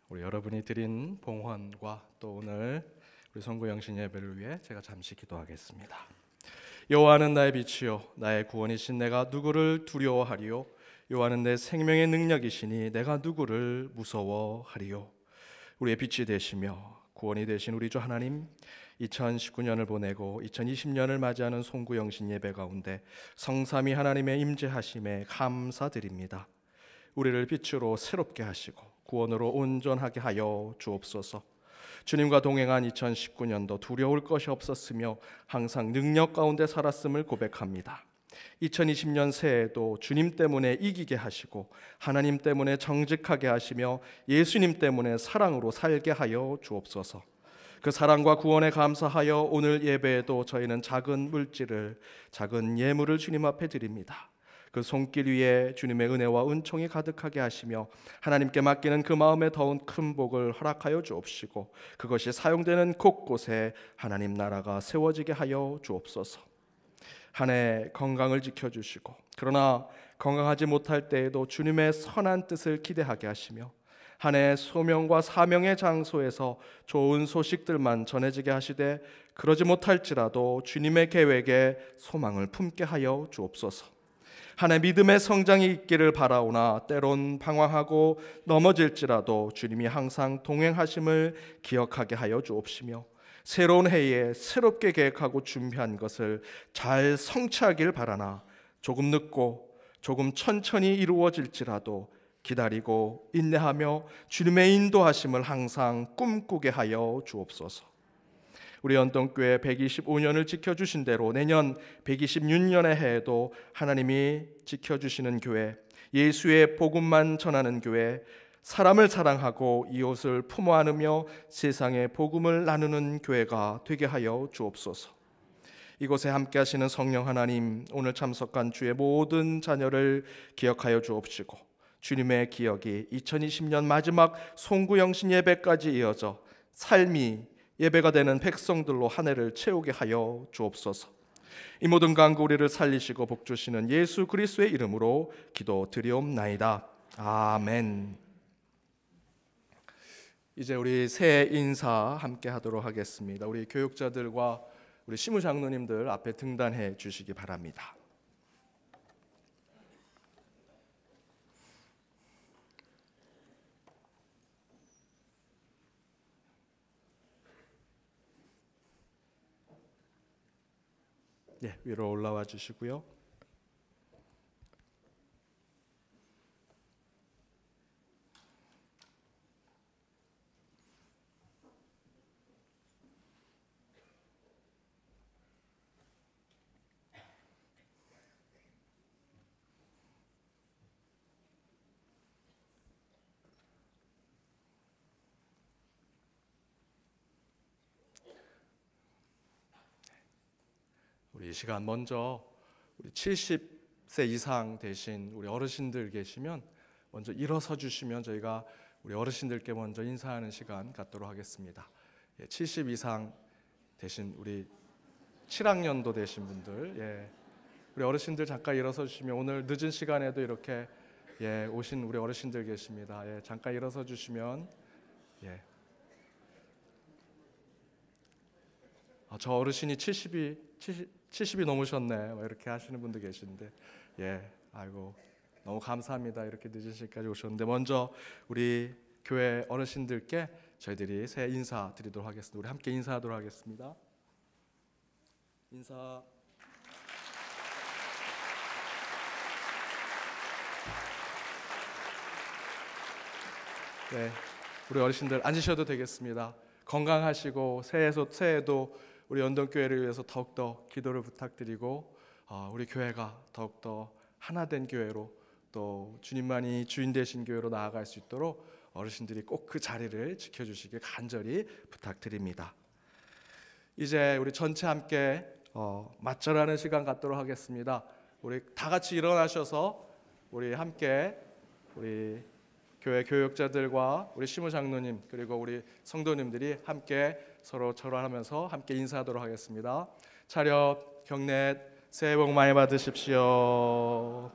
우리 여러분이 드린 봉헌과 또 오늘 우리 선구 영신 예배를 위해 제가 잠시 기도하겠습니다. 여호와는 나의 빛이요 나의 구원이신 내가 누구를 두려워하리요 여호와는 내 생명의 능력이시니 내가 누구를 무서워하리요. 우리의 빛이 되시며 구원이 되신 우리 주 하나님, 2019년을 보내고 2020년을 맞이하는 송구 영신 예배 가운데 성삼위 하나님의 임재하심에 감사드립니다. 우리를 빛으로 새롭게 하시고 구원으로 온전하게 하여 주옵소서. 주님과 동행한 2019년도 두려울 것이 없었으며 항상 능력 가운데 살았음을 고백합니다. 2020년 새해에도 주님 때문에 이기게 하시고 하나님 때문에 정직하게 하시며 예수님 때문에 사랑으로 살게 하여 주옵소서. 그 사랑과 구원에 감사하여 오늘 예배에도 저희는 작은 물질을, 작은 예물을 주님 앞에 드립니다. 그 손길 위에 주님의 은혜와 은총이 가득하게 하시며 하나님께 맡기는 그 마음에 더운 큰 복을 허락하여 주옵시고 그것이 사용되는 곳곳에 하나님 나라가 세워지게 하여 주옵소서. 한 해 건강을 지켜주시고 그러나 건강하지 못할 때에도 주님의 선한 뜻을 기대하게 하시며 한 해 소명과 사명의 장소에서 좋은 소식들만 전해지게 하시되 그러지 못할지라도 주님의 계획에 소망을 품게 하여 주옵소서. 한 해 믿음의 성장이 있기를 바라오나 때론 방황하고 넘어질지라도 주님이 항상 동행하심을 기억하게 하여 주옵시며 새로운 해에 새롭게 계획하고 준비한 것을 잘 성취하길 바라나 조금 늦고 조금 천천히 이루어질지라도 기다리고 인내하며 주님의 인도하심을 항상 꿈꾸게 하여 주옵소서. 우리 연동교회 125년을 지켜주신 대로 내년 126년의 해에도 하나님이 지켜주시는 교회, 예수의 복음만 전하는 교회, 사람을 사랑하고 이웃을 품어 안으며 세상의 복음을 나누는 교회가 되게 하여 주옵소서. 이곳에 함께 하시는 성령 하나님, 오늘 참석한 주의 모든 자녀를 기억하여 주옵시고 주님의 기억이 2020년 마지막 송구영신 예배까지 이어져 삶이 예배가 되는 백성들로 한 해를 채우게 하여 주옵소서. 이 모든 간구 우리를 살리시고 복주시는 예수 그리스도의 이름으로 기도드리옵나이다. 아멘. 이제 우리 새해 인사 함께 하도록 하겠습니다. 우리 교육자들과 우리 시무장로님들 앞에 등단해 주시기 바랍니다. 네, 위로 올라와 주시고요. 우리 이 시간 먼저 우리 70세 이상 되신 우리 어르신들 계시면 먼저 일어서 주시면 저희가 우리 어르신들께 먼저 인사하는 시간 갖도록 하겠습니다. 70 이상 되신 우리 7학년도 되신 분들, 우리 어르신들 잠깐 일어서 주시면 오늘 늦은 시간에도 이렇게 오신 우리 어르신들 계십니다. 잠깐 일어서 주시면 저 어르신이 70이 넘으셨네 이렇게 하시는 분도 계신데 아이고 너무 감사합니다. 이렇게 늦은 시간까지 오셨는데 먼저 우리 교회 어르신들께 저희들이 새해 인사 드리도록 하겠습니다. 우리 함께 인사하도록 하겠습니다. 인사. 우리 어르신들 앉으셔도 되겠습니다. 건강하시고 새해에도 우리 연동교회를 위해서 더욱더 기도를 부탁드리고 우리 교회가 더욱더 하나된 교회로 또 주님만이 주인 되신 교회로 나아갈 수 있도록 어르신들이 꼭 그 자리를 지켜주시길 간절히 부탁드립니다. 이제 우리 전체 함께 맞절하는 시간 갖도록 하겠습니다. 우리 다 같이 일어나셔서 우리 함께 우리 교회 교육자들과 우리 시무장로님 그리고 우리 성도님들이 함께 서로 절하면서 함께 인사하도록 하겠습니다. 차렷 경례 새해 복 많이 받으십시오.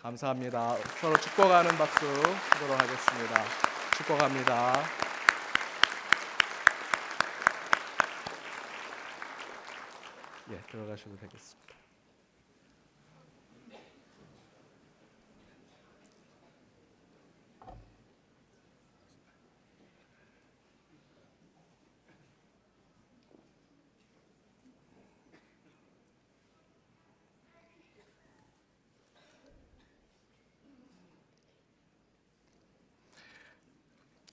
감사합니다. 서로 축복하는 박수 하도록 하겠습니다. 축복합니다. 들어가셔도 되겠습니다.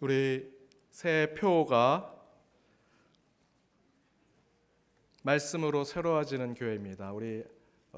우리 새해 표가 말씀으로 새로워지는 교회입니다. 우리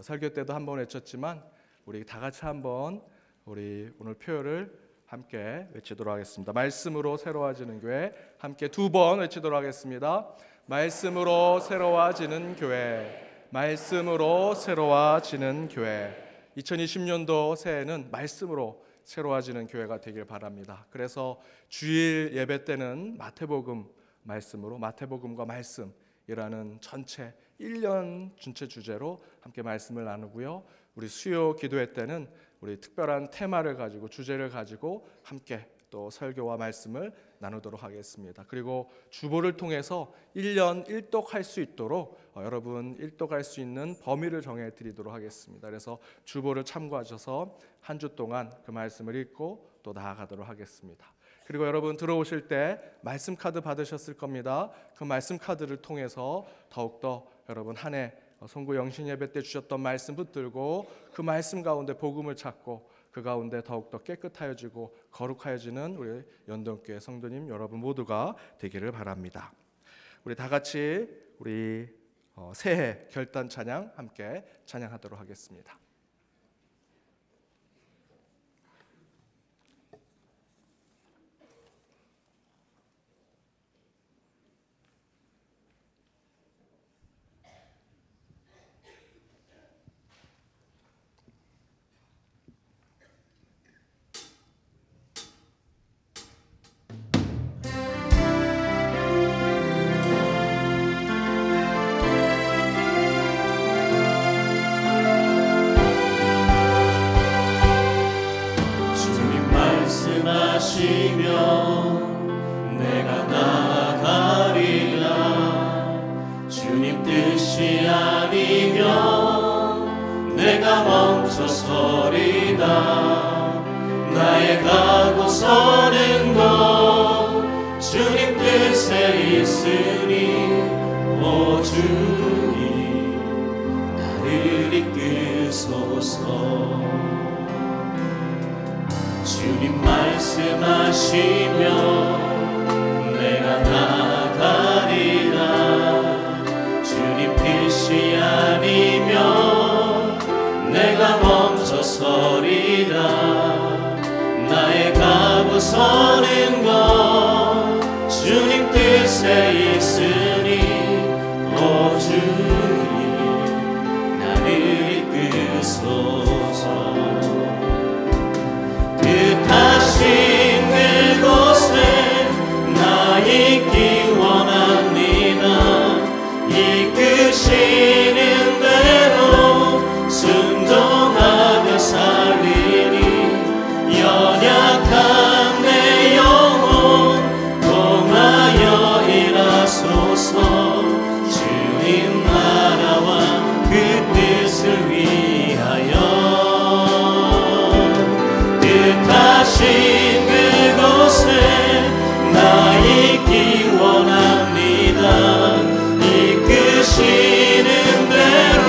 설교 때도 한번 외쳤지만 우리 다 같이 한번 우리 오늘 표를 함께 외치도록 하겠습니다. 말씀으로 새로워지는 교회, 함께 두 번 외치도록 하겠습니다. 말씀으로 새로워지는 교회, 말씀으로 새로워지는 교회. 2020년도 새해는 말씀으로 새로워지는 교회가 되길 바랍니다. 그래서 주일 예배 때는 마태복음 말씀으로, 마태복음과 말씀이라는 전체 1년 전체 주제로 함께 말씀을 나누고요. 우리 수요 기도회 때는 우리 특별한 테마를 가지고, 주제를 가지고 함께 또 설교와 말씀을 나누도록 하겠습니다. 그리고 주보를 통해서 1년 1독 할 수 있도록 여러분 1독 할 수 있는 범위를 정해 드리도록 하겠습니다. 그래서 주보를 참고하셔서 한 주 동안 그 말씀을 읽고 또 나아가도록 하겠습니다. 그리고 여러분 들어오실 때 말씀 카드 받으셨을 겁니다. 그 말씀 카드를 통해서 더욱더 여러분 한 해 송구 영신 예배 때 주셨던 말씀 붙들고 그 말씀 가운데 복음을 찾고 그 가운데 더욱더 깨끗하여지고 거룩하여지는 우리 연동교회 성도님 여러분 모두가 되기를 바랍니다. 우리 다 같이 우리 새해 결단 찬양 함께 찬양하도록 하겠습니다. 내가 나아가리라. 주님 뜻이 아니면 내가 멈춰서리다. 나의 가고 서는 것 주님 뜻에 있으니 오 주님 나를 이끄소서. 주님 말씀하시면 내가 나아가리라. 주님 뜻이 아니면 내가 멈춰서리라. 나의 가고 서는 것 주님 뜻에 있으니 오 주님 나를 이끄소서. 뜻하신 그곳에 나 있기 원합니다. 이끄시는 대로 순종하며 살리니 연약한 내 영혼 통하여 일하소서. 주님 나라와 그 뜻을 위하여 뜻하신 그곳에 나 있기 원합니다. 이끄시는 대로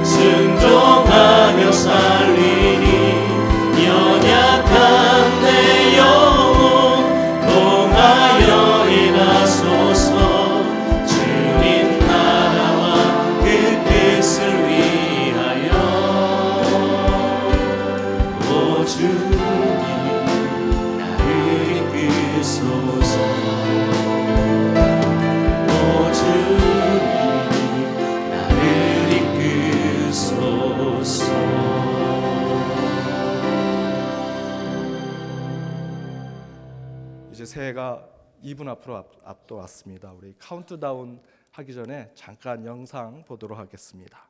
순종하며 살리니 연약한 내 영혼 통하여 일하소서. 주님 나라와 그 뜻을 위하여 오 주님 나를 이끄소서. 오 주님 나를 이끄소서. 이제 새해가 2분 앞으로 앞도왔습니다. 우리 카운트다운 하기 전에 잠깐 영상 보도록 하겠습니다.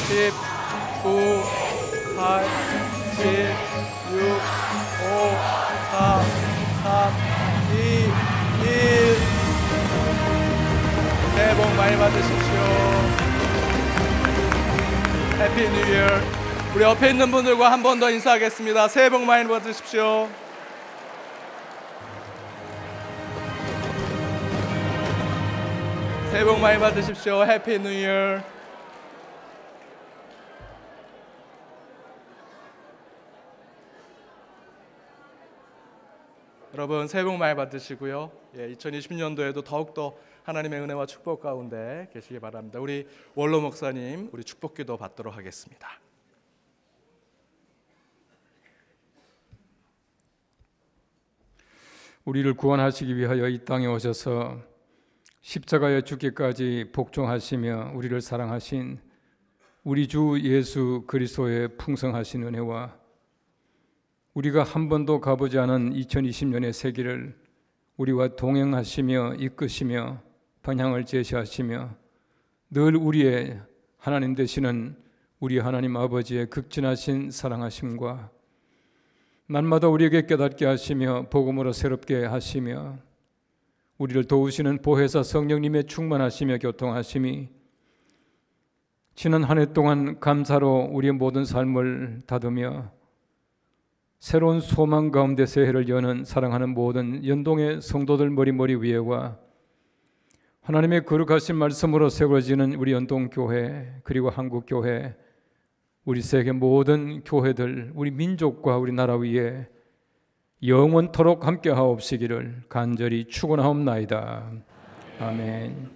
10, 9, 8, 7, 6, 5, 4, 3, 2, 1. 새해 복 많이 받으십시오. 해피 뉴 이어. 우리 옆에 있는 분들과 한 번 더 인사하겠습니다. 새해 복 많이 받으십시오. 새해 복 많이 받으십시오. 해피 뉴 이어. 여러분 새해 복 많이 받으시고요. 2020년도에도 더욱더 하나님의 은혜와 축복 가운데 계시기 바랍니다. 우리 원로 목사님 우리 축복기도 받도록 하겠습니다. 우리를 구원하시기 위하여 이 땅에 오셔서 십자가에 죽기까지 복종하시며 우리를 사랑하신 우리 주 예수 그리스도의 풍성하신 은혜와 우리가 한 번도 가보지 않은 2020년의 세기를 우리와 동행하시며 이끄시며 방향을 제시하시며 늘 우리의 하나님 되시는 우리 하나님 아버지의 극진하신 사랑하심과 날마다 우리에게 깨닫게 하시며 복음으로 새롭게 하시며 우리를 도우시는 보혜사 성령님의 충만하시며 교통하심이 지난 한 해 동안 감사로 우리의 모든 삶을 다듬며 새로운 소망 가운데 새해를 여는 사랑하는 모든 연동의 성도들 머리 위에와 하나님의 거룩하신 말씀으로 세워지는 우리 연동교회 그리고 한국교회 우리 세계 모든 교회들 우리 민족과 우리 나라 위에 영원토록 함께 하옵시기를 간절히 축원하옵나이다. 아멘.